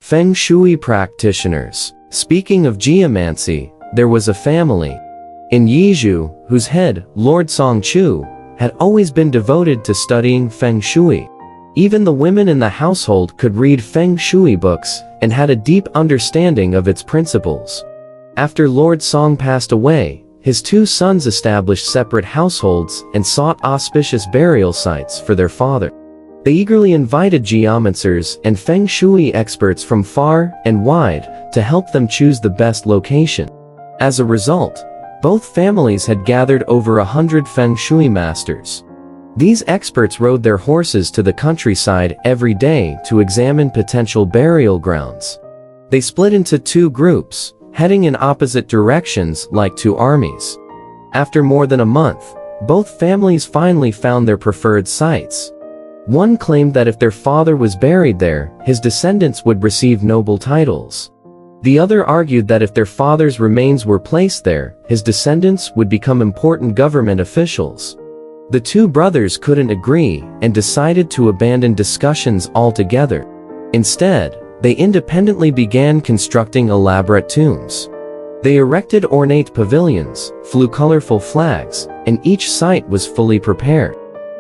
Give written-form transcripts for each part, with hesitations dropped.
Feng Shui practitioners. Speaking of geomancy, there was a family in Yizhu whose head, Lord Songchu, had always been devoted to studying Feng Shui. Even the women in the household could read Feng Shui books and had a deep understanding of its principles. After Lord Song passed away, his two sons established separate households and sought auspicious burial sites for their father. They eagerly invited geomancers and Feng Shui experts from far and wide to help them choose the best location. As a result, both families had gathered over 100 Feng Shui masters. These experts rode their horses to the countryside every day to examine potential burial grounds. They split into two groups, heading in opposite directions like two armies. After more than a month, both families finally found their preferred sites. One claimed that if their father was buried there, his descendants would receive noble titles. The other argued that if their father's remains were placed there, his descendants would become important government officials. The two brothers couldn't agree and decided to abandon discussions altogether. Instead, they independently began constructing elaborate tombs. They erected ornate pavilions, flew colorful flags, and each site was fully prepared.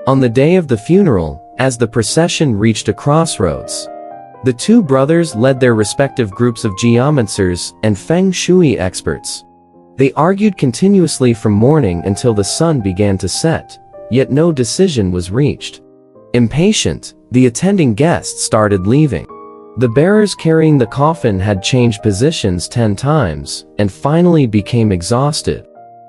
On the day of the funeral, as the procession reached a crossroads, the two brothers led their respective groups of geomancers and Feng Shui experts. They argued continuously from morning until the sun began to set, yet no decision was reached. Impatient, the attending guests started leaving. The bearers carrying the coffin had changed positions 10 times and finally became exhausted.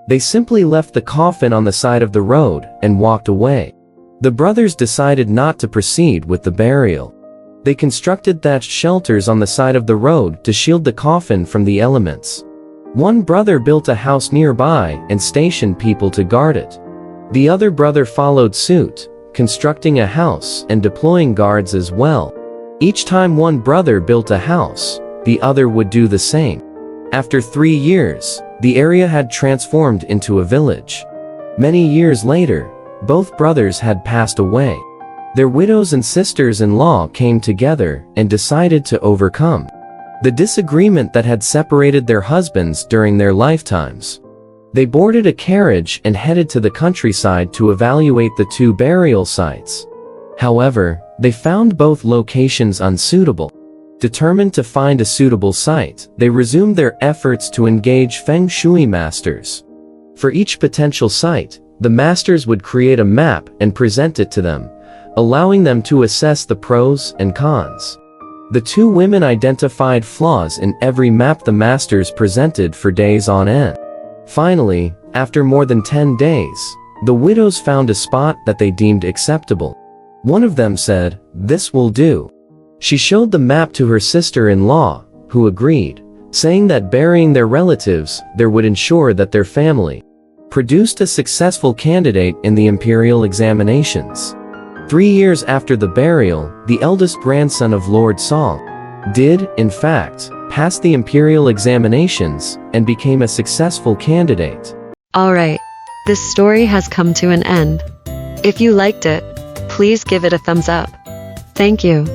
They simply left the coffin on the side of the road and walked away. The brothers decided not to proceed with the burial. They constructed thatched shelters on the side of the road to shield the coffin from the elements. One brother built a house nearby and stationed people to guard it. The other brother followed suit, constructing a house and deploying guards as well. Each time one brother built a house, the other would do the same. After 3 years, the area had transformed into a village. Many years later, both brothers had passed away. Their widows and sisters-in-law came together and decided to overcome the disagreement that had separated their husbands during their lifetimes. They boarded a carriage and headed to the countryside to evaluate the two burial sites. However, they found both locations unsuitable. Determined to find a suitable site, they resumed their efforts to engage Feng Shui masters. For each potential site, the masters would create a map and present it to them, allowing them to assess the pros and cons. The two women identified flaws in every map the masters presented for days on end. Finally, after more than 10 days, the widows found a spot that they deemed acceptable. One of them said, "This will do." She showed the map to her sister-in-law, who agreed, saying that burying their relatives there would ensure that their family produced a successful candidate in the imperial examinations. 3 years after the burial, the eldest grandson of Lord Song did, in fact, pass the imperial examinations and became a successful candidate. Alright, this story has come to an end. If you liked it, please give it a thumbs up. Thank you.